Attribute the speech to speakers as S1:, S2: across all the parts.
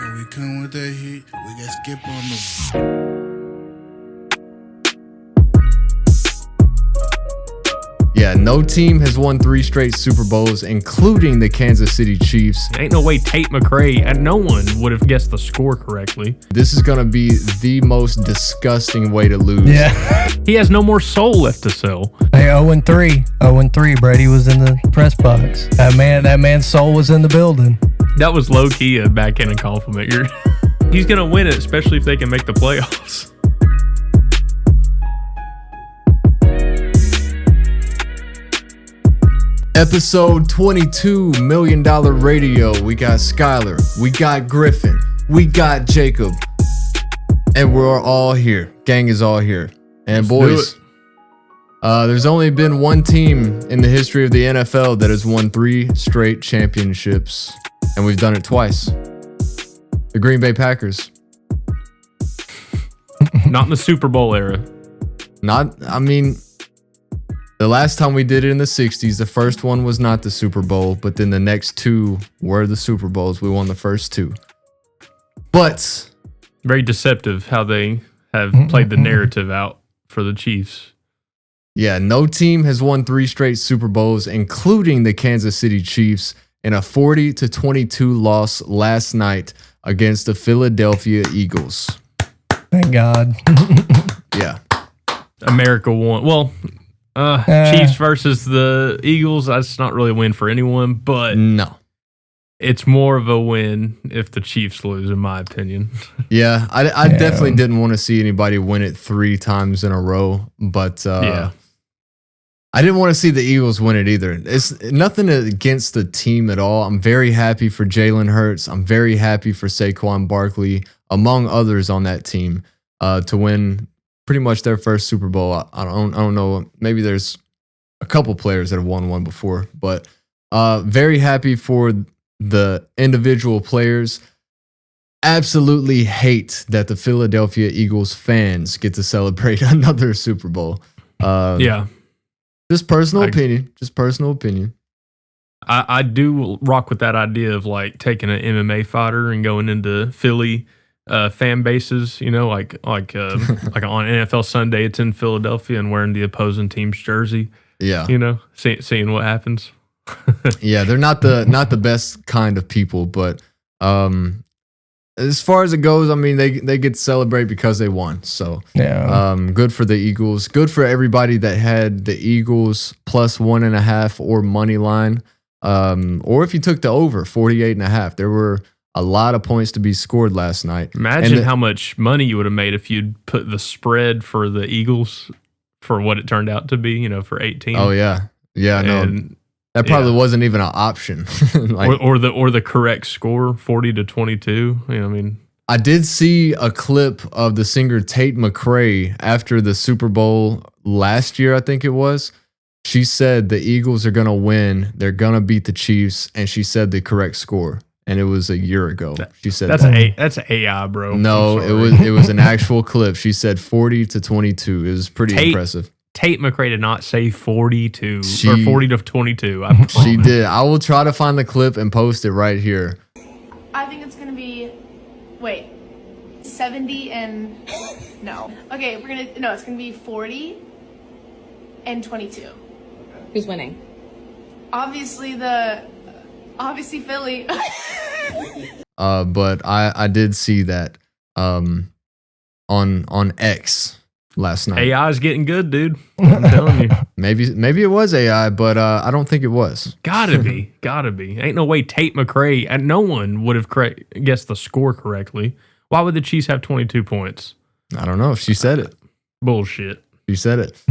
S1: When we come with that heat, we got skip on the.
S2: Yeah, no team has won 3 straight Super Bowls, including the Kansas City Chiefs.
S3: Ain't no way Tate McRae and no one would have guessed the score correctly.
S2: This is going to be the most disgusting way to lose.
S4: Yeah.
S3: He has no more soul left to sell.
S4: Hey, 0-3. 0-3. Brady was in the press box. That man's soul was in the building.
S3: That was low-key a backhanded compliment. He's going to win it, especially if they can make the playoffs.
S2: Episode 22, $1 Million Radio. We got Skylar, we got Griffin, we got Jacob, and we're all here. Gang is all here. And boys, there's only been one team in the history of the NFL that has won 3 straight championships, and we've done it twice. The Green Bay Packers.
S3: Not in the Super Bowl era.
S2: The last time we did it in the 60s, the first one was not the Super Bowl, but then the next 2 were the Super Bowls. We won the first 2. But
S3: very deceptive how they have played the narrative out for the Chiefs.
S2: Yeah, no team has won 3 straight Super Bowls, including the Kansas City Chiefs, in a 40-22 loss last night against the Philadelphia Eagles.
S4: Thank God.
S2: Yeah.
S3: America won. Well, Chiefs versus the Eagles, that's not really a win for anyone, but
S2: no,
S3: it's more of a win if the Chiefs lose, in my opinion.
S2: Yeah, I definitely didn't want to see anybody win it 3 times in a row, but I didn't want to see the Eagles win it either. It's nothing against the team at all. I'm very happy for Jalen Hurts. I'm very happy for Saquon Barkley, among others on that team, to win pretty much their first Super Bowl. I don't know. Maybe there's a couple players that have won one before, but very happy for the individual players. Absolutely hate that the Philadelphia Eagles fans get to celebrate another Super Bowl. Just personal opinion. Just personal opinion.
S3: I do rock with that idea of like taking an MMA fighter and going into Philly fan bases, you know, like on NFL Sunday, it's in Philadelphia and wearing the opposing team's jersey.
S2: Yeah,
S3: you know, seeing what happens.
S2: Yeah, they're not the best kind of people, but as far as it goes, I mean, they get to celebrate because they won. So
S4: yeah,
S2: good for the Eagles. Good for everybody that had the Eagles plus 1.5 or money line, or if you took the over 48.5. There were a lot of points to be scored last night.
S3: Imagine how much money you would have made if you'd put the spread for the Eagles for what it turned out to be, you know, for 18.
S2: Oh yeah. Yeah, no. That probably wasn't even an option.
S3: or the correct score, 40-22. You know, I mean,
S2: I did see a clip of the singer Tate McRae after the Super Bowl last year, I think it was. She said the Eagles are going to win. They're going to beat the Chiefs. And she said the correct score. And it was a year ago. She said
S3: that's AI, bro.
S2: No, it was an actual clip. She said 40-22. It was pretty impressive.
S3: Tate McRae did not say 42 or 40-22.
S2: She did. I will try to find the clip and post it right here.
S5: I think it's gonna be 70 and no. Okay, it's gonna be 40 and 22.
S6: Who's winning?
S5: Obviously Philly.
S2: But I did see that on X last night.
S3: AI is getting good, dude. I'm telling you.
S2: Maybe it was AI, but I don't think it was.
S3: Gotta be. Ain't no way Tate McRae and no one would have guessed the score correctly. Why would the Chiefs have 22 points?
S2: I don't know. She said it.
S3: Bullshit.
S2: She said it.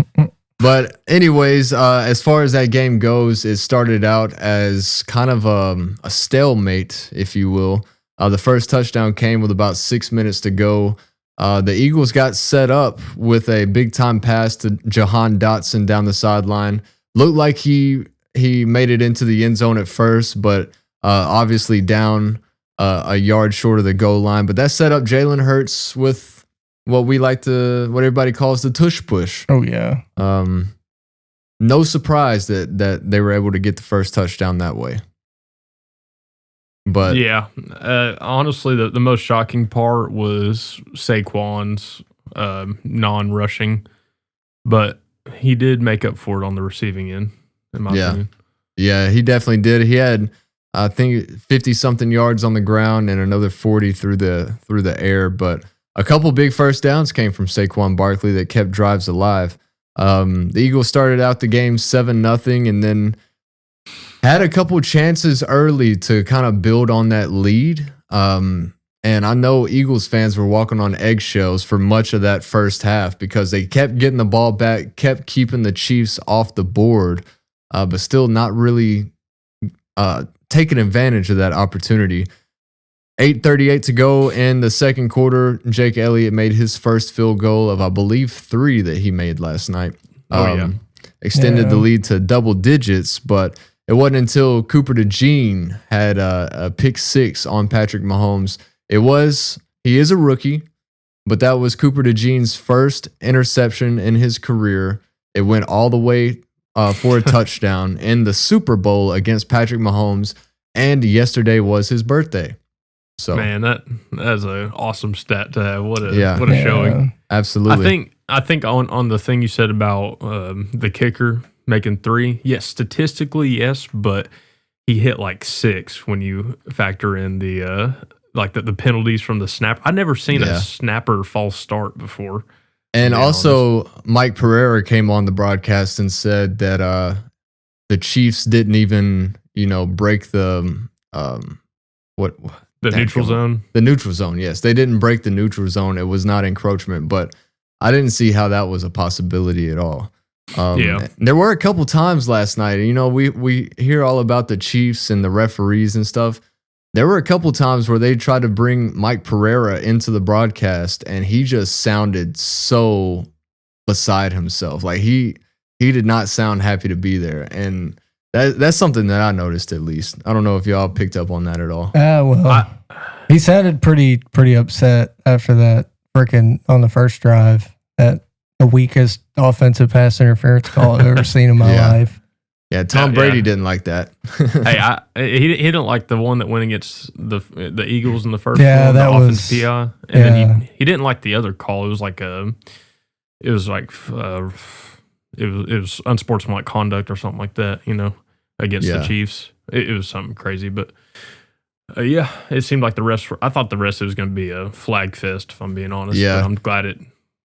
S2: But anyways, as far as that game goes, it started out as kind of a stalemate, if you will. The first touchdown came with about 6 minutes to go. The Eagles got set up with a big-time pass to Jahan Dotson down the sideline. Looked like he made it into the end zone at first, but obviously down a yard short of the goal line. But that set up Jalen Hurts with what everybody calls the tush push.
S4: Oh, yeah.
S2: No surprise that they were able to get the first touchdown that way. But
S3: yeah, honestly, the most shocking part was Saquon's non-rushing, but he did make up for it on the receiving end, in my opinion.
S2: Yeah, he definitely did. He had, I think, 50-something yards on the ground and another 40 through the air. But a couple big first downs came from Saquon Barkley that kept drives alive. The Eagles started out the game 7-0 and then had a couple chances early to kind of build on that lead. And I know Eagles fans were walking on eggshells for much of that first half because they kept getting the ball back, kept keeping the Chiefs off the board, but still not really taking advantage of that opportunity. 8:38 to go in the second quarter. Jake Elliott made his first field goal of, I believe, 3 that he made last night. Extended the lead to double digits, but it wasn't until Cooper DeJean had a pick 6 on Patrick Mahomes. He is a rookie, but that was Cooper DeJean's first interception in his career. It went all the way for a touchdown in the Super Bowl against Patrick Mahomes, and yesterday was his birthday. So,
S3: man, that's an awesome stat to have. What a showing!
S2: Absolutely.
S3: I think on the thing you said about the kicker making 3, yes, statistically yes, but he hit like 6 when you factor in the penalties from the snap. I've never seen a snapper false start before.
S2: And also, Mike Pereira came on the broadcast and said that the Chiefs didn't even, break the
S3: neutral zone.
S2: The neutral zone, yes. They didn't break the neutral zone. It was not encroachment, but I didn't see how that was a possibility at all. There were a couple times last night. We hear all about the Chiefs and the referees and stuff. There were a couple times where they tried to bring Mike Pereira into the broadcast, and he just sounded so beside himself. Like he did not sound happy to be there, and that's something that I noticed at least. I don't know if y'all picked up on that at all.
S4: He sounded pretty upset after that freaking on the first drive. That the weakest offensive pass interference call I've ever seen in my life.
S2: Yeah, Tom Brady didn't like that.
S3: Hey, he didn't like the one that went against the Eagles in the first
S4: one,
S3: that was PI, and then he didn't like the other call. It was like it was unsportsmanlike conduct or something like that, against the Chiefs. It was something crazy, but it seemed like I thought the rest of it was going to be a flag fest, if I'm being honest.
S2: Yeah,
S3: but I'm glad it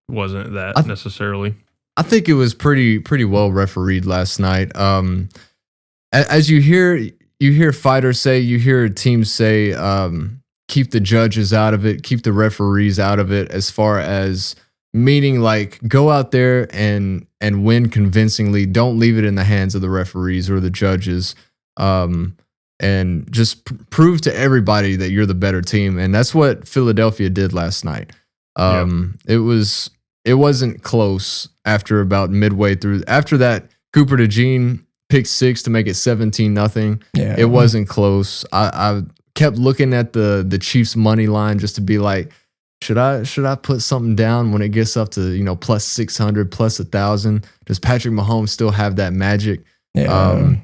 S3: wasn't that necessarily.
S2: I think it was pretty well refereed last night. As you hear fighters say, you hear teams say, keep the judges out of it, keep the referees out of it, as far as meaning like go out there and win convincingly. Don't leave it in the hands of the referees or the judges, and just prove to everybody that you're the better team. And that's what Philadelphia did last night. It wasn't close after about midway through. After that, Cooper DeJean picked 6 to make it 17-0. Yeah, it wasn't close. I kept looking at the Chiefs money line just to be like, should I put something down when it gets up to plus 600, plus 1,000? Does Patrick Mahomes still have that magic? Yeah.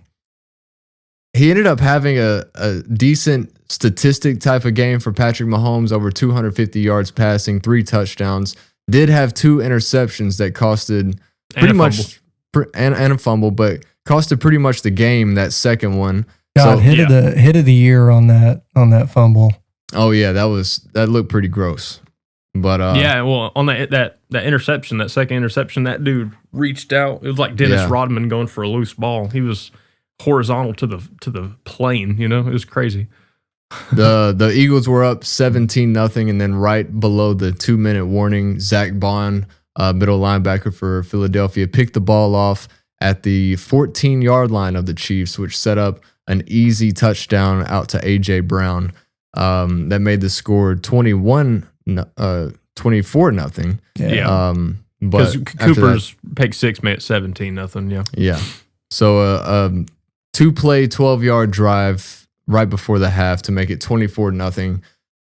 S2: He ended up having a decent statistic type of game for Patrick Mahomes, over 250 yards passing, 3 touchdowns. Did have 2 interceptions that costed pretty much and a fumble, but costed pretty much the game. That second one,
S4: hit of the year on that fumble.
S2: Oh yeah, that looked pretty gross. But
S3: well, on that interception, that second interception, that dude reached out. It was like Dennis Rodman going for a loose ball. He was horizontal to the plane. It was crazy.
S2: The Eagles were up 17-0, and then right below the 2-minute warning, Zach Bond, middle linebacker for Philadelphia, picked the ball off at the 14-yard line of the Chiefs, which set up an easy touchdown out to A.J. Brown that made the score 24-0.
S3: Yeah. Because Cooper's pick 6 made it 17-0. Yeah.
S2: Yeah. So 2-play, 12-yard drive right before the half to make it 24-0.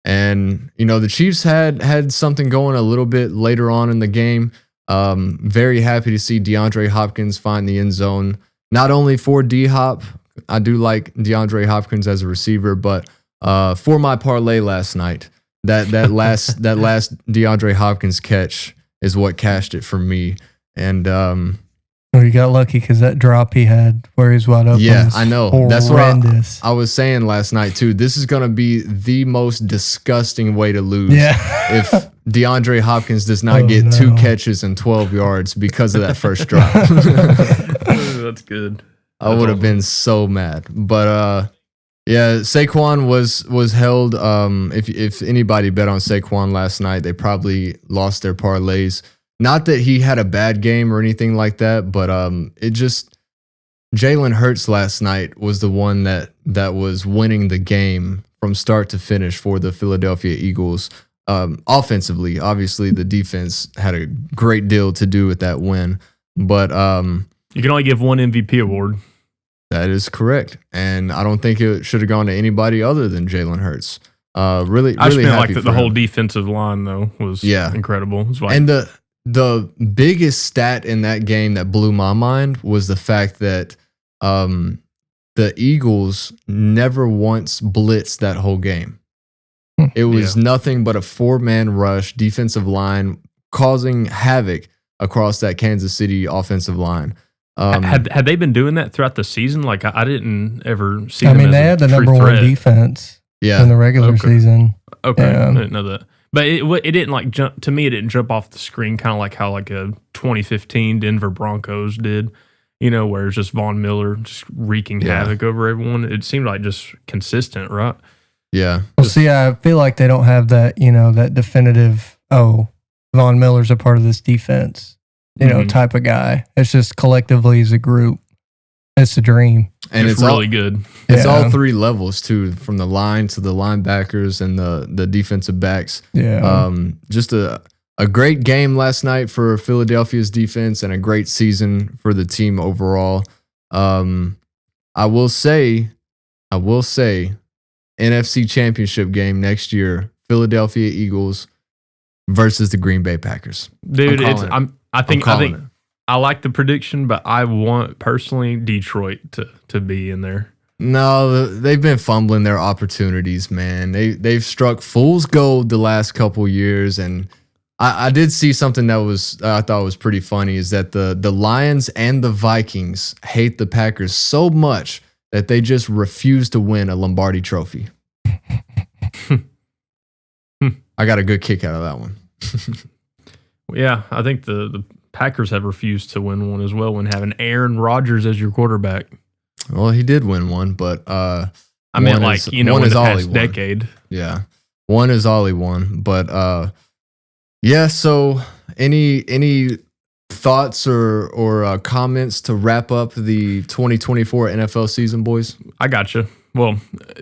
S2: And, the Chiefs had something going a little bit later on in the game. Very happy to see DeAndre Hopkins find the end zone, not only for D-Hop. I do like DeAndre Hopkins as a receiver, but for my parlay last night. That last DeAndre Hopkins catch is what cashed it for me. And
S4: well, you got lucky because that drop he had where he's wide open.
S2: Yeah, I know. That's what
S4: horrendous.
S2: I was saying last night too. This is going to be the most disgusting way to lose.
S4: Yeah.
S2: If DeAndre Hopkins does not get 2 catches and 12 yards because of that first drop.
S3: That's good.
S2: I would have been so mad. But yeah, Saquon was held. If anybody bet on Saquon last night, they probably lost their parlays. Not that he had a bad game or anything like that, but it just Jalen Hurts last night was the one that was winning the game from start to finish for the Philadelphia Eagles. Offensively, obviously the defense had a great deal to do with that win, but
S3: you can only give one MVP award.
S2: That is correct, and I don't think it should have gone to anybody other than Jalen Hurts. Really,
S3: I
S2: really
S3: like
S2: happy
S3: the whole defensive line though was incredible.
S2: And the biggest stat in that game that blew my mind was the fact that the Eagles never once blitzed that whole game. It was nothing but a 4-man rush, defensive line, causing havoc across that Kansas City offensive line.
S3: Had they been doing that throughout the season? Like I didn't ever see them.
S4: I mean,
S3: as
S4: they had the number one defense in the regular season.
S3: Okay, I didn't know that. But it didn't like jump to me. It didn't jump off the screen, kind of like how like a 2015 Denver Broncos did. You know, where it's just Von Miller just wreaking havoc over everyone. It seemed like just consistent, right?
S2: Yeah.
S4: Well, see, I feel like they don't have that, that definitive, Von Miller's a part of this defense, type of guy. It's just collectively as a group. It's a dream.
S2: And it's
S3: really good.
S2: It's all 3 levels too, from the line to the linebackers and the defensive backs.
S4: Yeah.
S2: Just a great game last night for Philadelphia's defense and a great season for the team overall. I will say, NFC Championship game next year, Philadelphia Eagles versus the Green Bay Packers.
S3: Dude, I like the prediction, but I want personally Detroit to be in there.
S2: No, they've been fumbling their opportunities, man. They've struck fool's gold the last couple years, and I did see something that I thought was pretty funny, is that the Lions and the Vikings hate the Packers so much that they just refuse to win a Lombardi trophy. I got a good kick out of that one.
S3: Yeah, I think the Packers have refused to win one as well when having Aaron Rodgers as your quarterback.
S2: Well, he did win one, but
S3: I mean, like, in the past decade.
S2: Yeah, one is all he won. But yeah. So any thoughts or comments to wrap up the 2024 NFL season, boys?
S3: I gotcha. Well,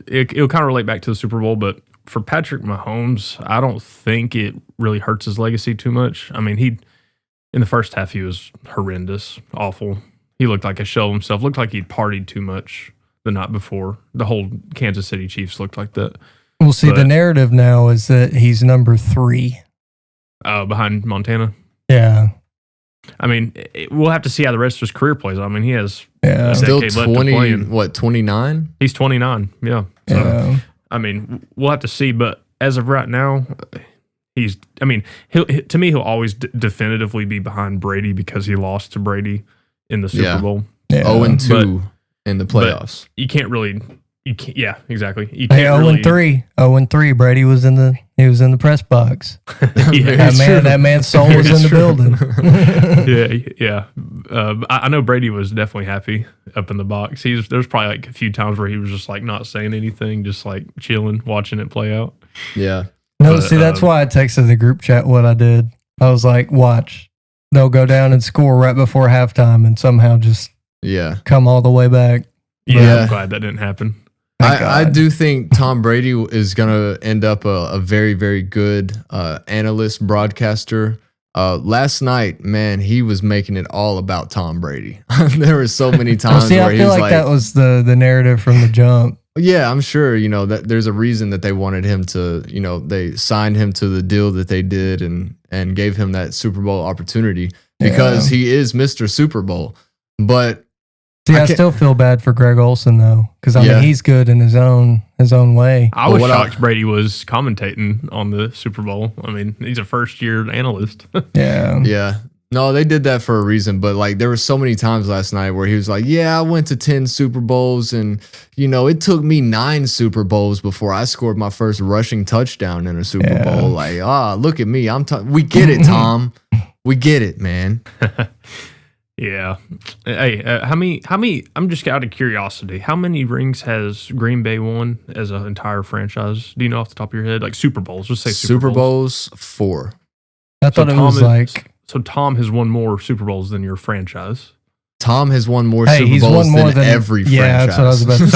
S3: it'll kind of relate back to the Super Bowl, but for Patrick Mahomes, I don't think it really hurts his legacy too much. I mean, in the first half, he was horrendous, awful. He looked like a shell of himself. Looked like he'd partied too much the night before. The whole Kansas City Chiefs looked like that.
S4: Well, see, the narrative now is that he's number 3.
S3: Behind Montana?
S4: Yeah.
S3: I mean, we'll have to see how the rest of his career plays. I mean, he has
S2: still 29?
S3: He's 29, yeah. So, I mean, we'll have to see. But as of right now, he'll always definitively be behind Brady because he lost to Brady in the Super Bowl.
S2: Yeah. 0-2 in the playoffs.
S3: You can't really. Yeah, exactly. You
S4: hey,
S3: can't
S4: 0-3. 0-3. Brady was in the press box. That man's soul was in the building.
S3: Yeah. I know Brady was definitely happy up in the box. There's probably like a few times where he was just like not saying anything, just like chilling, watching it play out.
S2: Yeah.
S4: No, see, that's why I texted the group chat what I did. I was like, watch. They'll go down and score right before halftime and somehow just come all the way back.
S3: Yeah, I'm glad that didn't happen.
S2: I do think Tom Brady is going to end up a very, very good analyst, broadcaster. Last night, man, he was making it all about Tom Brady. There were so many times where he was like...
S4: that was the narrative from the jump.
S2: Yeah, I'm sure, that there's a reason that they wanted him to, they signed him to the deal that they did and gave him that Super Bowl opportunity because he is Mr. Super Bowl. But
S4: See, I still feel bad for Greg Olson though, because I mean he's good in his own way.
S3: I was shocked Brady was commentating on the Super Bowl. I mean, he's a first-year analyst.
S2: Yeah. No, they did that for a reason, but like there were so many times last night where he was like, "Yeah, I went to 10 Super Bowls, and it took me 9 Super Bowls before I scored my first rushing touchdown in a Super Bowl." Like, look at me, we get it, Tom, we get it, man.
S3: Yeah. Hey, how many? I'm just out of curiosity. How many rings has Green Bay won as an entire franchise? Do you know off the top of your head? Like Super Bowls. Just say
S2: Super Bowls 4.
S4: I thought it was like.
S3: So Tom has won more Super Bowls than your franchise.
S2: Tom has won more Super Bowls than every franchise.
S4: Yeah, that's what I was about to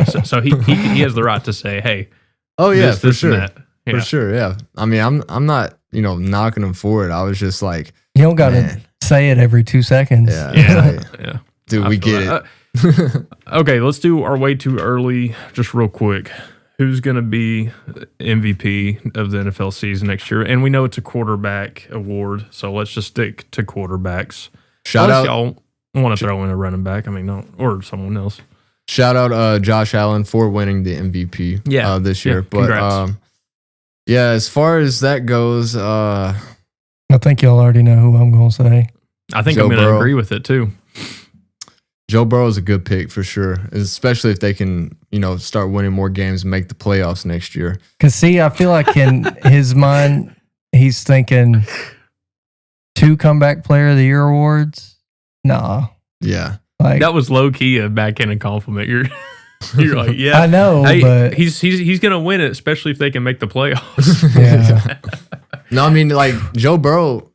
S4: say.
S3: So he has the right to say, hey.
S2: Oh yeah,
S3: this,
S2: for
S3: this
S2: sure.
S3: and that. Yeah.
S2: For sure, yeah. I mean, I'm not knocking him for it. I was just like,
S4: you don't got to say it every 2 seconds.
S3: Yeah.
S2: Dude, we get it.
S3: Okay, let's do our way too early, just real quick. Who's going to be MVP of the NFL season next year? And we know it's a quarterback award, so let's just stick to quarterbacks.
S2: Shout out.
S3: Y'all want to throw in a running back, I mean, no, or someone else.
S2: Shout out Josh Allen for winning the MVP this year. But as far as that goes,
S4: I think y'all already know who I'm going to say.
S3: I think I'm going to agree with it too.
S2: Joe Burrow is a good pick for sure, especially if they can, start winning more games and make the playoffs next year.
S4: Because, see, I feel like in his mind, he's thinking 2 comeback player of the year awards. Nah.
S2: Yeah.
S4: Like,
S3: that was low key a backhanded compliment. You're like, yeah.
S4: I know, but
S3: he's going to win it, especially if they can make the playoffs.
S4: Yeah.
S2: No, I mean, like Joe Burrow,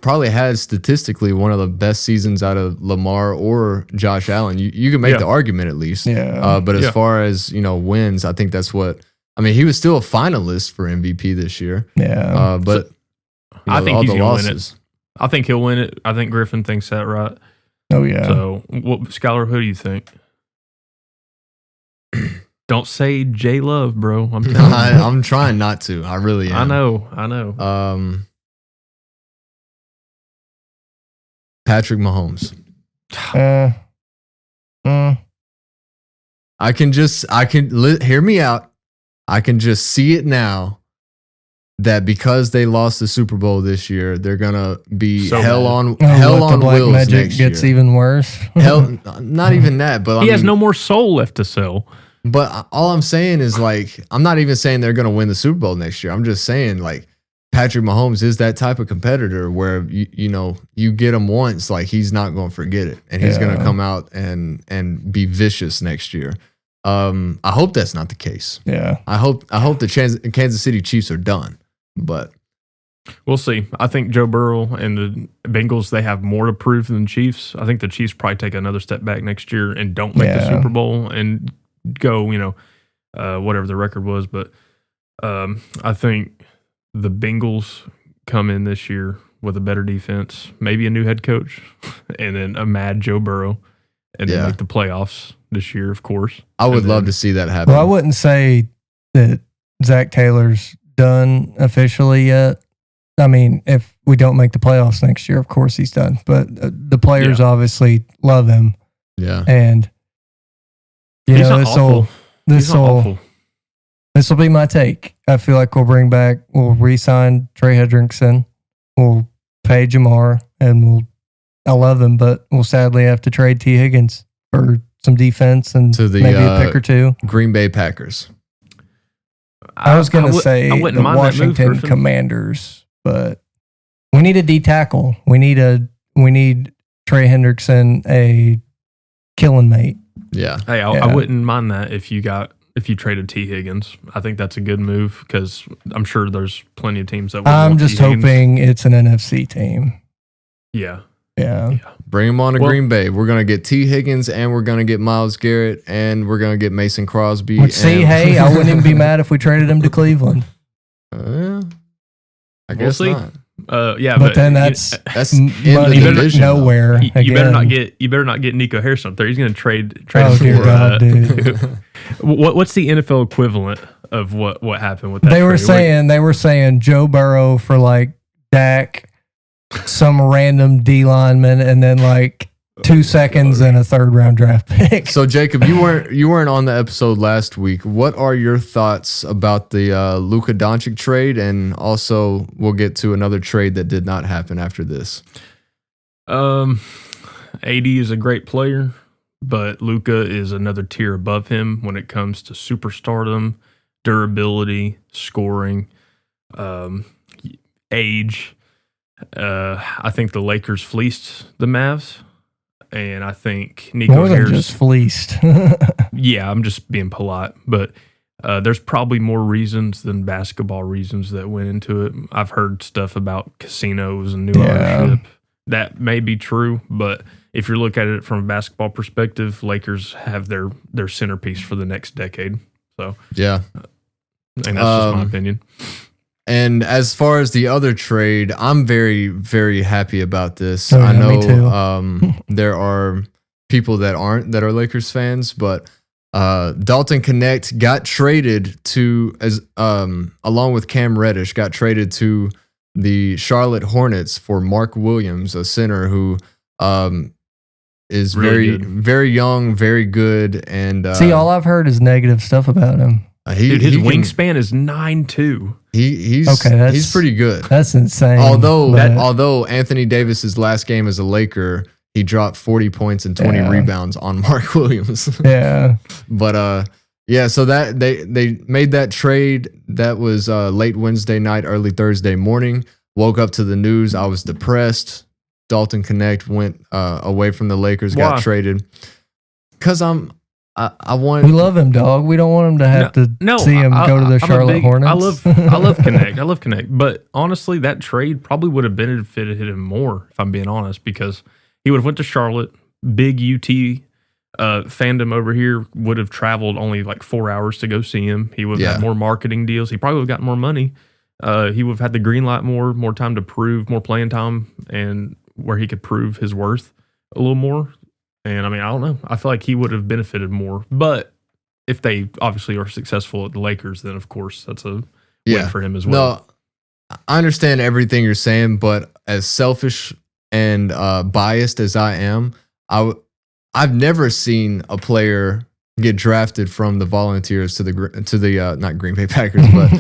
S2: probably has statistically one of the best seasons out of Lamar or Josh Allen. You can make the argument at least.
S4: Yeah.
S2: But as far as, wins, I think that's what – I mean, he was still a finalist for MVP this year.
S4: Yeah.
S2: But
S3: I think he's going to win it. I think he'll win it. I think Griffin thinks that right.
S4: Oh, yeah.
S3: So, Skylar, who do you think? Don't say J Love, bro.
S2: I'm trying not to. I really am.
S3: I know.
S2: Patrick Mahomes. Hear me out. I can just see it now that because they lost the Super Bowl this year, they're gonna be hell on wheels
S4: magic
S2: next year.
S4: Gets even worse.
S2: Not even that, but
S3: he has no more soul left to sell.
S2: But all I'm saying is I'm not even saying they're gonna win the Super Bowl next year. I'm just saying Patrick Mahomes is that type of competitor where you get him once, he's not going to forget it, and he's going to come out and be vicious next year. I hope that's not the case.
S4: Yeah,
S2: I hope the Kansas City Chiefs are done, but
S3: we'll see. I think Joe Burrow and the Bengals, they have more to prove than the Chiefs. I think the Chiefs probably take another step back next year and don't make the Super Bowl and go whatever the record was, but I think the Bengals come in this year with a better defense, maybe a new head coach, and then a mad Joe Burrow, and then make the playoffs this year, of course.
S2: I would love to see that happen.
S4: Well, I wouldn't say that Zach Taylor's done officially yet. I mean, if we don't make the playoffs next year, of course he's done. But the players obviously love him.
S2: Yeah.
S4: And, this will be my take. I feel like we'll re-sign Trey Hendrickson. We'll pay Jamar, and I love him, but we'll sadly have to trade T. Higgins for some defense and maybe a pick or 2.
S2: Green Bay Packers.
S4: I was going to say the Washington Commanders, but we need a D tackle. We need Trey Hendrickson a killing mate.
S2: Yeah.
S3: Hey, I wouldn't mind that if you traded T. Higgins. I think that's a good move because I'm sure there's plenty of teams that would
S4: I'm just hoping it's an NFC team.
S3: Yeah.
S2: Bring him on to Green Bay. We're going to get T. Higgins, and we're going to get Myles Garrett, and we're going to get Mason Crosby.
S4: I wouldn't even be mad if we traded him to Cleveland.
S2: I guess not.
S3: But
S4: then that's
S2: in the division,
S4: nowhere.
S3: You better not get Nico Harris up there. He's going to trade
S4: Oh,
S3: him for.
S4: God, dude.
S3: What's the NFL equivalent of what happened with that?
S4: They were saying Joe Burrow for Dak, some random D lineman, and then 2 seconds and a 3rd round draft pick.
S2: So Jacob, you weren't on the episode last week. What are your thoughts about the Luka Doncic trade? And also, we'll get to another trade that did not happen after this.
S3: AD is a great player, but Luka is another tier above him when it comes to superstardom, durability, scoring, age. I think the Lakers fleeced the Mavs, and I think Nico
S4: More than
S3: Harris
S4: just fleeced.
S3: Yeah, I'm just being polite, but there's probably more reasons than basketball reasons that went into it. I've heard stuff about casinos and new ownership. That may be true, but if you look at it from a basketball perspective, Lakers have their centerpiece for the next decade. So
S2: yeah,
S3: and that's just my opinion.
S2: And as far as the other trade, I'm very, very happy about this.
S4: Oh, yeah,
S2: I know
S4: me too.
S2: there are people that are Lakers fans, but Dalton Knecht got traded to along with Cam Reddish, got traded to the Charlotte Hornets for Mark Williams, a center who is
S3: Really
S2: very young, very good. And
S4: See, all I've heard is negative stuff about him.
S3: Dude, his wingspan is 9'2".
S2: He's pretty good.
S4: That's insane.
S2: Although Anthony Davis's last game as a Laker, he dropped 40 points and 20 rebounds on Mark Williams.
S4: Yeah.
S2: But yeah, so that they made that trade. That was late Wednesday night, early Thursday morning. Woke up to the news. I was depressed. Dalton Knecht went away from the Lakers, got traded. Because I want.
S4: We love him, dog. We don't want him to have to see him go to the Charlotte Hornets.
S3: I love Knecht. I love Knecht. But honestly, that trade probably would have benefited him more, if I'm being honest, because he would have went to Charlotte. Big UT fandom over here would have traveled only like 4 hours to go see him. He would have had more marketing deals. He probably would have gotten more money. He would have had the green light more time to prove, more playing time, and where he could prove his worth a little more. And I mean, I don't know. I feel like he would have benefited more. But if they obviously are successful at the Lakers, then of course that's a win for him as well.
S2: No, I understand everything you're saying, but as selfish and biased as I am, I've never seen a player get drafted from the Volunteers to the not Green Bay Packers, but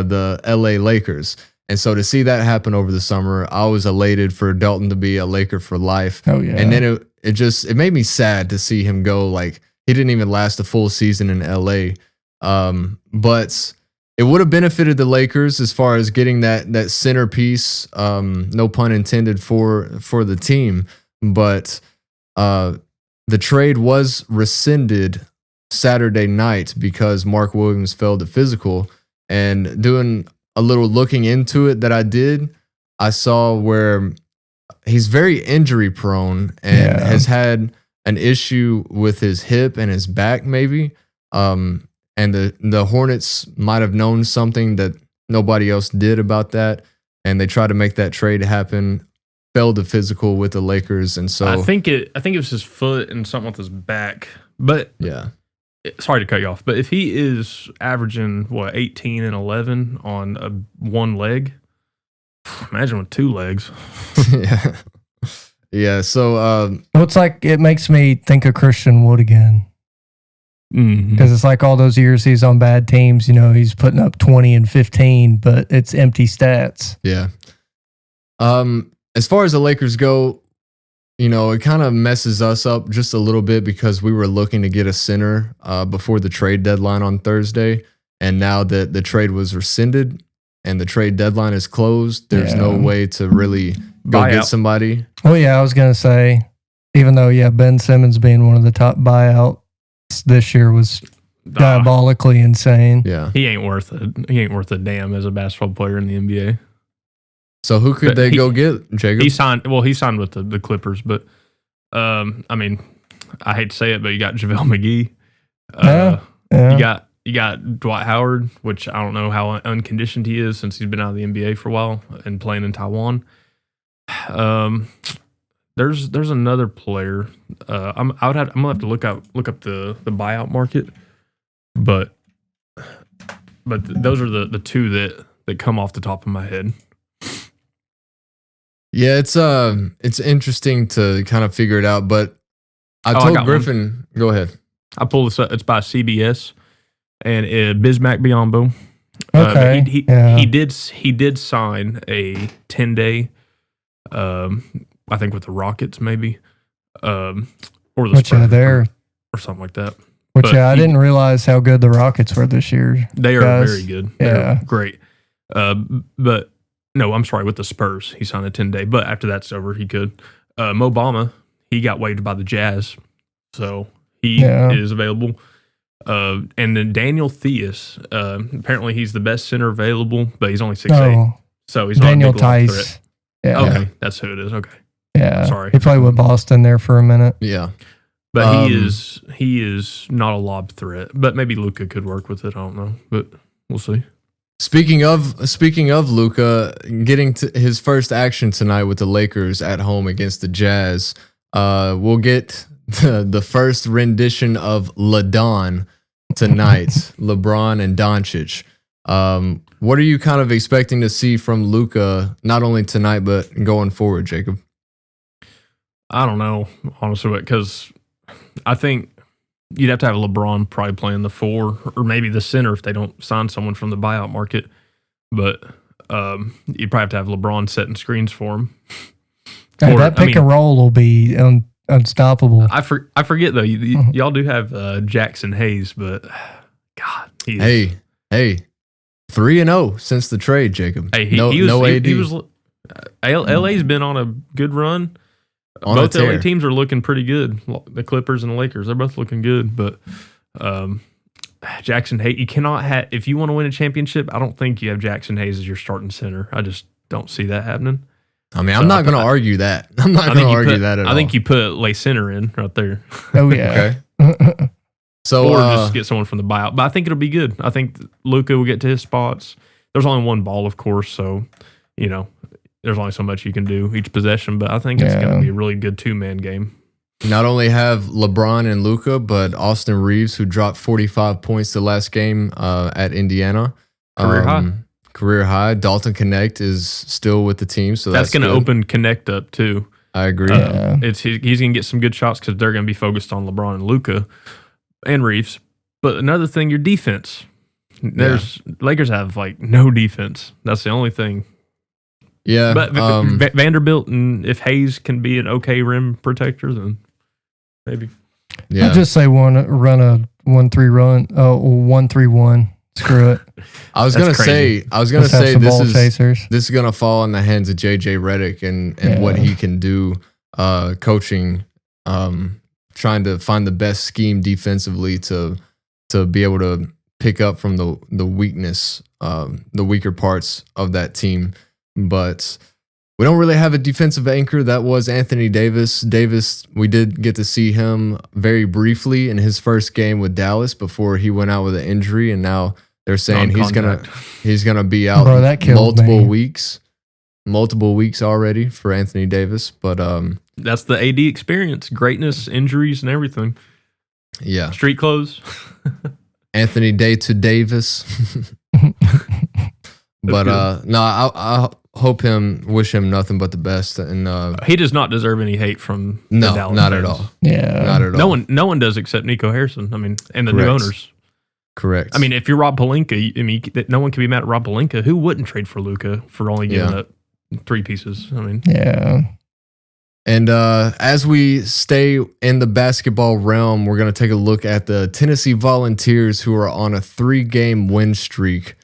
S2: the LA Lakers. And so to see that happen over the summer, I was elated for Dalton to be a Laker for life.
S4: Oh yeah.
S2: And then it made me sad to see him go. Like, he didn't even last a full season in LA. But it would have benefited the Lakers as far as getting that centerpiece, no pun intended, for the team. But the trade was rescinded Saturday night because Mark Williams failed the physical. And doing a little looking into it that I did, I saw where he's very injury prone and has had an issue with his hip and his back maybe. And the Hornets might have known something that nobody else did about that. And they tried to make that trade happen, failed the physical with the Lakers. And so
S3: I think it was his foot and something with his back. But
S2: yeah.
S3: Sorry to cut you off, but if he is averaging 18 and 11 on one leg, imagine with 2 legs.
S2: Yeah. So
S4: it's like it makes me think of Christian Wood again, because it's like all those years he's on bad teams. You know, he's putting up 20 and 15, but it's empty stats.
S2: Yeah. As far as the Lakers go, you know, it kind of messes us up just a little bit because we were looking to get a center before the trade deadline on Thursday. And now that the trade was rescinded and the trade deadline is closed, there's no way to really go get somebody.
S4: Oh, yeah, I was going to say, even though, Ben Simmons being one of the top buyouts this year was diabolically insane.
S2: Yeah.
S3: He ain't worth a damn as a basketball player in the NBA.
S2: So who could they go get, Jacob?
S3: He signed with the Clippers, but I mean, I hate to say it, but you got JaVale McGee. You got Dwight Howard, which I don't know how unconditioned he is since he's been out of the NBA for a while and playing in Taiwan. There's another player. I'm gonna have to look up the buyout market, but those are the two that come off the top of my head.
S2: Yeah, it's interesting to kind of figure it out, but I
S3: I
S2: told
S3: got
S2: Griffin, go ahead.
S3: I pulled this up. It's by CBS and Bismack Biyombo.
S4: Okay.
S3: He did sign a 10-day, I think with the Rockets maybe, or the Spurs or something like that.
S4: I didn't realize how good the Rockets were this year.
S3: They are very good.
S4: Yeah,
S3: they're great. But no, I'm sorry, with the Spurs he signed a 10-day. But after that's over, he could. Mo Bamba, he got waived by the Jazz, so he is available. And then Daniel Theus, apparently he's the best center available, but he's only 6'8", so he's
S4: Daniel
S3: not a big long threat.
S4: Yeah.
S3: Okay, that's who it is. Okay,
S4: yeah.
S3: Sorry,
S4: he played with Boston there for a minute.
S2: Yeah,
S3: but he is not a lob threat. But maybe Luka could work with it. I don't know, but we'll see.
S2: Speaking of Luka getting to his first action tonight with the Lakers at home against the Jazz, we'll get the first rendition of LaDon tonight, LeBron and Doncic. What are you kind of expecting to see from Luka, not only tonight, but going forward, Jacob?
S3: I don't know, honestly, because I think you'd have to have LeBron probably playing the 4 or maybe the center if they don't sign someone from the buyout market. But you'd probably have to have LeBron setting screens for him.
S4: That pick and roll will be unstoppable.
S3: I forget, though. Y'all do have Jackson Hayes, but God.
S2: Hey, 3-0 since the trade, Jacob.
S3: Hey, LA's been on a good run. Both LA teams are looking pretty good. The Clippers and the Lakers, they're both looking good. But Jackson Hayes, you cannot have, if you want to win a championship, I don't think you have Jackson Hayes as your starting center. I just don't see that happening.
S2: I mean, I'm not going to argue that. I'm not going to argue that at all.
S3: I think you put Lay Center in right there.
S4: Oh, yeah.
S2: Okay. So,
S3: or just get someone from the buyout. But I think it'll be good. I think Luka will get to his spots. There's only one ball, of course, so, there's only so much you can do each possession. But I think it's going to be a really good two-man game.
S2: Not only have LeBron and Luka, but Austin Reeves, who dropped 45 points the last game at Indiana. Career high. Dalton Knecht is still with the team, so that's
S3: going to open Knecht up too.
S2: I agree.
S3: He's going to get some good shots because they're going to be focused on LeBron and Luka and Reeves. But another thing, your defense. Lakers have no defense. That's the only thing.
S2: Yeah,
S3: but Vanderbilt, and if Hayes can be an okay rim protector, then maybe.
S4: Yeah, I'd just say run a 1-3-1. Screw it.
S2: I was gonna say this is gonna fall in the hands of JJ Redick and what he can do, coaching, trying to find the best scheme defensively to be able to pick up from the weakness, the weaker parts of that team. But we don't really have a defensive anchor. That was Anthony Davis. Davis, we did get to see him very briefly in his first game with Dallas before he went out with an injury, and now they're saying he's gonna be out multiple weeks already for Anthony Davis. But
S3: that's the AD experience, greatness, injuries, and everything.
S2: Yeah,
S3: street clothes.
S2: Anthony Day to Davis. But I wish him nothing but the best. And
S3: he does not deserve any hate from the Dallas
S2: not
S3: fans.
S2: at all.
S4: Yeah,
S2: not at all.
S3: No one does except Nico Harrison. I mean, and the new owners.
S2: Correct.
S3: I mean, if you're Rob Pelinka, no one can be mad at Rob Pelinka. Who wouldn't trade for Luka for only giving up 3 pieces? I mean,
S4: yeah.
S2: And as we stay in the basketball realm, we're going to take a look at the Tennessee Volunteers, who are on a 3-game win streak.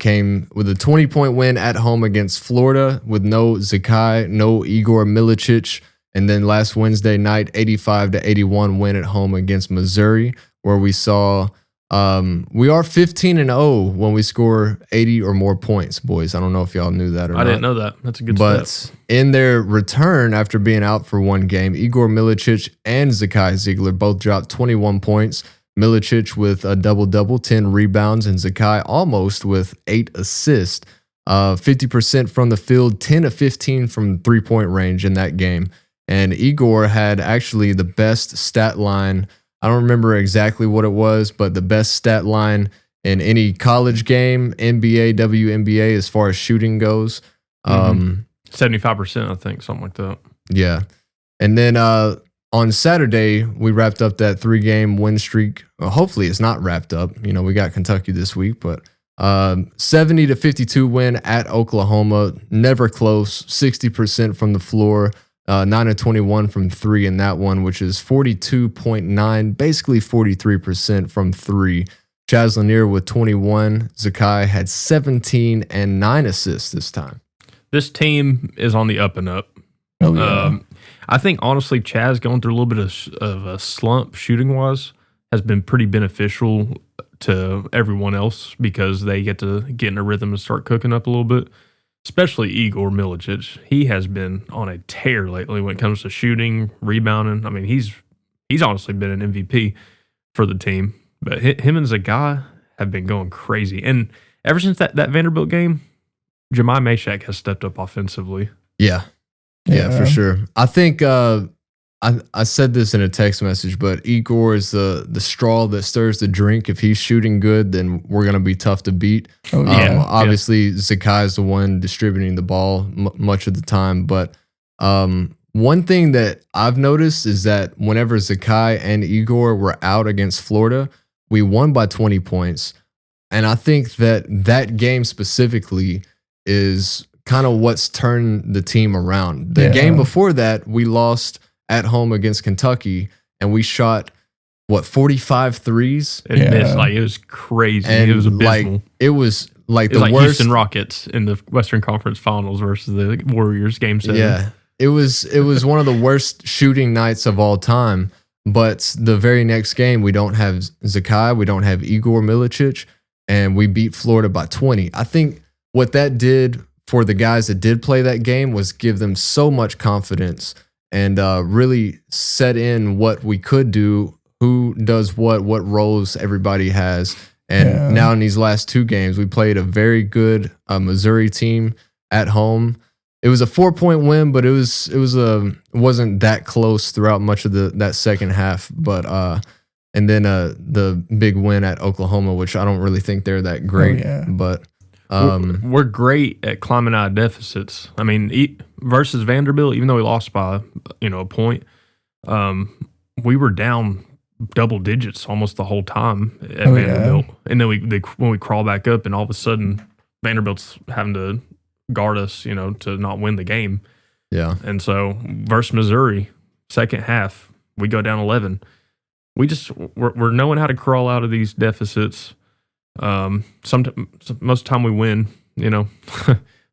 S2: Came with a 20-point win at home against Florida with no Zakai, no Igor Milicic, and then last Wednesday night, 85-81 win at home against Missouri, where we saw we are 15-0 when we score 80 or more points, boys. I don't know if y'all knew that or not.
S3: I didn't know that. That's a good
S2: step.
S3: But
S2: in their return after being out for one game, Igor Milicic and Zakai Ziegler both dropped 21 points. Milicic with a double-double, 10 rebounds, and Zakai almost with 8 assists. 50% from the field, 10 of 15 from three-point range in that game. And Igor had actually the best stat line. I don't remember exactly what it was, but the best stat line in any college game, NBA, WNBA, as far as shooting goes.
S3: 75%, I think, something like that.
S2: Yeah. And then on Saturday, we wrapped up that 3-game win streak. Well, hopefully it's not wrapped up. We got Kentucky this week, but 70-52 win at Oklahoma. Never close. 60% from the floor. 9-21 from 3 in that one, which is 42.9, basically 43% from 3. Chaz Lanier with 21. Zakai had 17 and 9 assists this time.
S3: This team is on the up and up.
S4: Oh, yeah.
S3: I think, honestly, Chaz going through a little bit of a slump shooting-wise has been pretty beneficial to everyone else because they get to get in a rhythm and start cooking up a little bit, especially Igor Milicic. He has been on a tear lately when it comes to shooting, rebounding. I mean, he's honestly been an MVP for the team. But him and Zakai have been going crazy. And ever since that Vanderbilt game, Jemai Mashak has stepped up offensively.
S2: Yeah, for sure. I think I said this in a text message, but Igor is the straw that stirs the drink. If he's shooting good, then we're going to be tough to beat. Obviously, Zakai is the one distributing the ball much of the time. But one thing that I've noticed is that whenever Zakai and Igor were out against Florida, we won by 20 points. And I think that game specifically is kind of what's turned the team around. The game before that, we lost at home against Kentucky, and we shot, 45 threes?
S3: And missed. It was crazy.
S2: And
S3: it was abysmal.
S2: It was
S3: the worst. Houston Rockets in the Western Conference Finals versus the Warriors game 7.
S2: Yeah, it was one of the worst shooting nights of all time. But the very next game, we don't have Zakai, we don't have Igor Milicic, and we beat Florida by 20. I think what that did for the guys that did play that game was give them so much confidence and really set in what we could do, who does what roles everybody has. And now in these last 2 games, we played a very good Missouri team at home. It was a 4-point win, but it wasn't that close throughout much of that second half. But and then the big win at Oklahoma, which I don't really think they're that great. But
S3: we're great at climbing out of deficits. I mean, versus Vanderbilt, even though we lost by a point, we were down double digits almost the whole time at Vanderbilt. And then when we crawl back up, and all of a sudden Vanderbilt's having to guard us, to not win the game.
S2: Yeah.
S3: And so versus Missouri, second half, we go down 11. We're knowing how to crawl out of these deficits. Most of the time we win,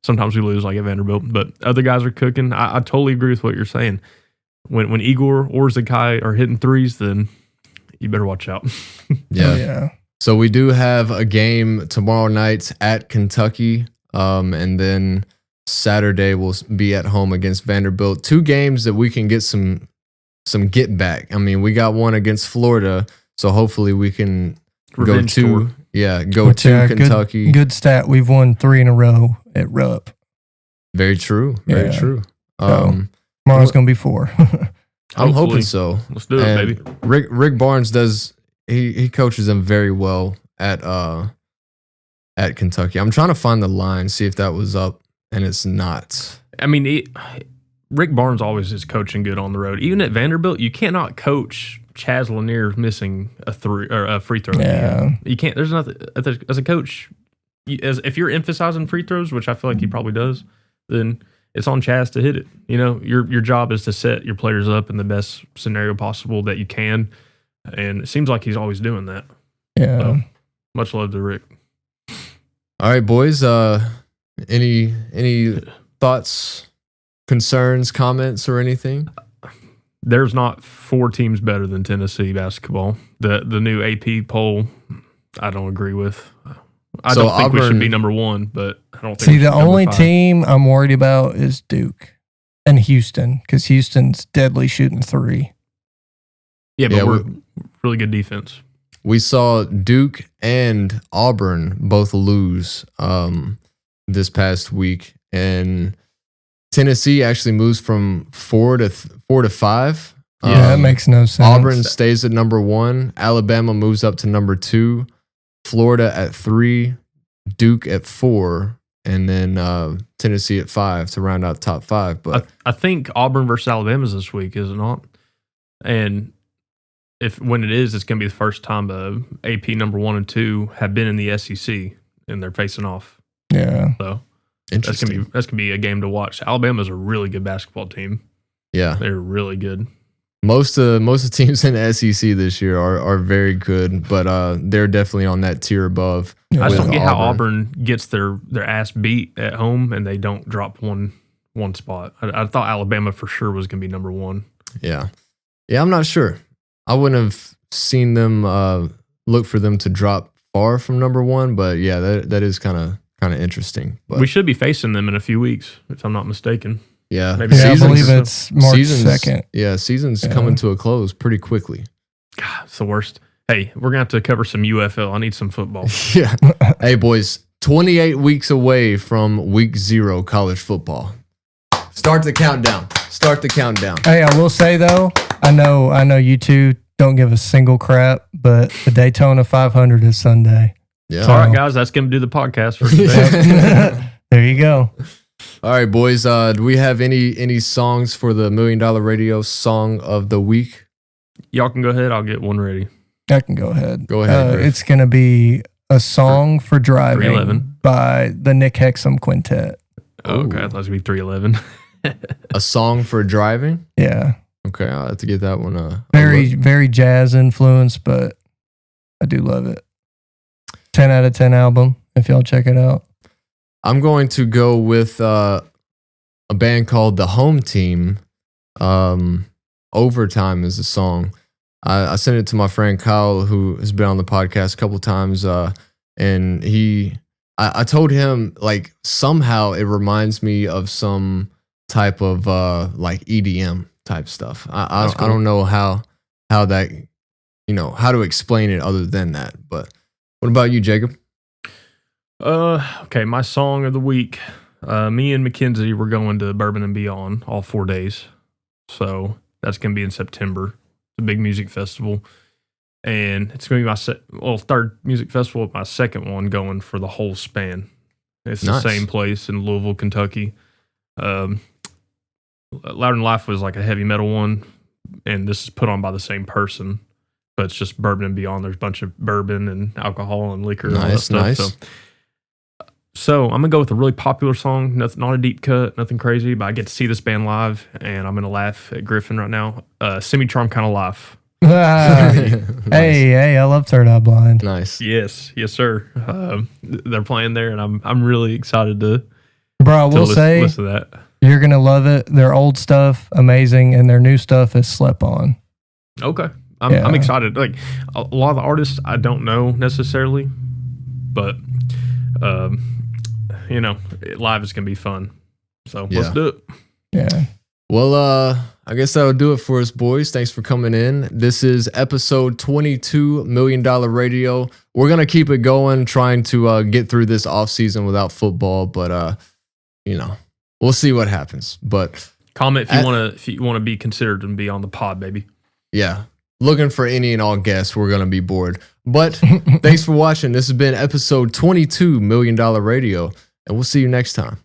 S3: sometimes we lose like at Vanderbilt, but other guys are cooking. I totally agree with what you're saying. When Igor or Zakai are hitting threes, then you better watch out.
S2: Yeah. So we do have a game tomorrow night at Kentucky. And then Saturday we'll be at home against Vanderbilt. 2 games that we can get some get back. I mean, we got one against Florida, so hopefully we can
S3: Revenge
S2: go to Kentucky.
S4: Good stat. We've won 3 in a row at Rupp.
S2: Very true. Very true.
S4: Tomorrow's going to be 4.
S2: I'm hoping so.
S3: Let's do it, baby.
S2: Rick Barnes does. He coaches them very well at Kentucky. I'm trying to find the line, see if that was up, and it's not.
S3: I mean, Rick Barnes always is coaching good on the road. Even at Vanderbilt, you cannot coach Chaz Lanier missing a free throw.
S4: Yeah,
S3: you can't. There's nothing as a coach. If you're emphasizing free throws, which I feel like he probably does, then it's on Chaz to hit it. Your job is to set your players up in the best scenario possible that you can, and it seems like he's always doing that.
S4: Yeah.
S3: So, much love to Rick.
S2: All right, boys. Any thoughts, concerns, comments, or anything?
S3: There's not 4 teams better than Tennessee basketball. The new AP poll, I don't agree with. I don't think we should be number 1, but I don't think.
S4: See, the only team I'm worried about is Duke and Houston, because Houston's deadly shooting 3.
S3: Yeah, but we're really good defense.
S2: We saw Duke and Auburn both lose this past week, and Tennessee actually moves from 4 to 5.
S4: Yeah, that makes no sense.
S2: Auburn stays at number 1. Alabama moves up to number 2. Florida at 3. Duke at 4. and then Tennessee at 5 to round out top 5. But
S3: I think Auburn versus Alabama is this week, is it not? And when it is, it's going to be the first time AP number 1 and 2 have been in the SEC and they're facing off.
S4: Yeah.
S3: So
S2: interesting.
S3: That's gonna be a game to watch. Alabama's a really good basketball team.
S2: Yeah,
S3: they're really good.
S2: Most of the teams in the SEC this year are very good, but they're definitely on that tier above.
S3: I just don't get how Auburn gets their ass beat at home and they don't drop one spot. I thought Alabama for sure was going to be number 1.
S2: Yeah, I'm not sure. I wouldn't have seen them look for them to drop far from number 1, but yeah, that is kind of interesting. But
S3: we should be facing them in a few weeks, if I'm not mistaken.
S2: Yeah,
S3: maybe
S4: I believe it's March 2nd.
S2: Yeah, season's coming to a close pretty quickly.
S3: God, it's the worst. Hey, we're gonna have to cover some UFL. I need some football.
S2: Yeah. Hey, boys, 28 weeks away from week 0 college football. Start the countdown.
S4: Hey, I will say though, I know you two don't give a single crap, but the Daytona 500 is Sunday.
S2: Yeah.
S3: So, all right, guys, that's gonna do the podcast for today.
S4: There you go.
S2: All right, boys. Do we have any songs for the $1 Million Radio Song of the Week?
S3: Y'all can go ahead. I'll get one ready.
S4: I can go ahead.
S2: Go ahead. Griff.
S4: It's going to be a song for driving
S3: 311
S4: by the Knecht Quintet.
S3: Oh, okay, I thought it was going to be 311.
S2: A song for driving?
S4: Yeah.
S2: Okay, I'll have to get that one.
S4: Very jazz influenced, but I do love it. 10 out of 10 album, if y'all check it out.
S2: I'm going to go with a band called The Home Team. Overtime is the song. I sent it to my friend Kyle, who has been on the podcast a couple times, and I told him, like, somehow it reminds me of some type of like EDM type stuff. I don't know how that, how to explain it other than that. But what about you, Jacob?
S3: Okay, my song of the week. Me and Mackenzie, we're going to Bourbon and Beyond all 4 days. So that's going to be in September. It's a big music festival. And it's going to be my third music festival, my second one going for the whole span. It's
S2: Nice.
S3: the same place in Louisville, Kentucky. Louder Than Life was like a heavy metal one, and this is put on by the same person, but it's just Bourbon and Beyond. There's a bunch of bourbon and alcohol and liquor and all that stuff.
S2: Nice.
S3: So I'm going to go with a really popular song, not a deep cut, nothing crazy, but I get to see this band live, and I'm going to laugh at Griffin right now. Semi-Charm Kind of Life.
S4: Hey, I love Third Eye Blind.
S2: Nice.
S3: Yes, sir. They're playing there, and I'm really excited to
S4: Bro, I will say,
S3: listen to that.
S4: You're going to love it. Their old stuff, amazing, and their new stuff is slept on.
S3: Okay. I'm excited. Like, a lot of the artists I don't know necessarily, but live is gonna be fun. So let's do it.
S4: Yeah.
S2: Well, I guess that'll do it for us, boys. Thanks for coming in. This is episode 22, $1 Million Radio. We're gonna keep it going, trying to get through this off season without football, but we'll see what happens. But
S3: comment if you wanna be considered and be on the pod, baby.
S2: Yeah. Looking for any and all guests. We're gonna be bored. But thanks for watching. This has been episode 22, $1 Million Radio. And we'll see you next time.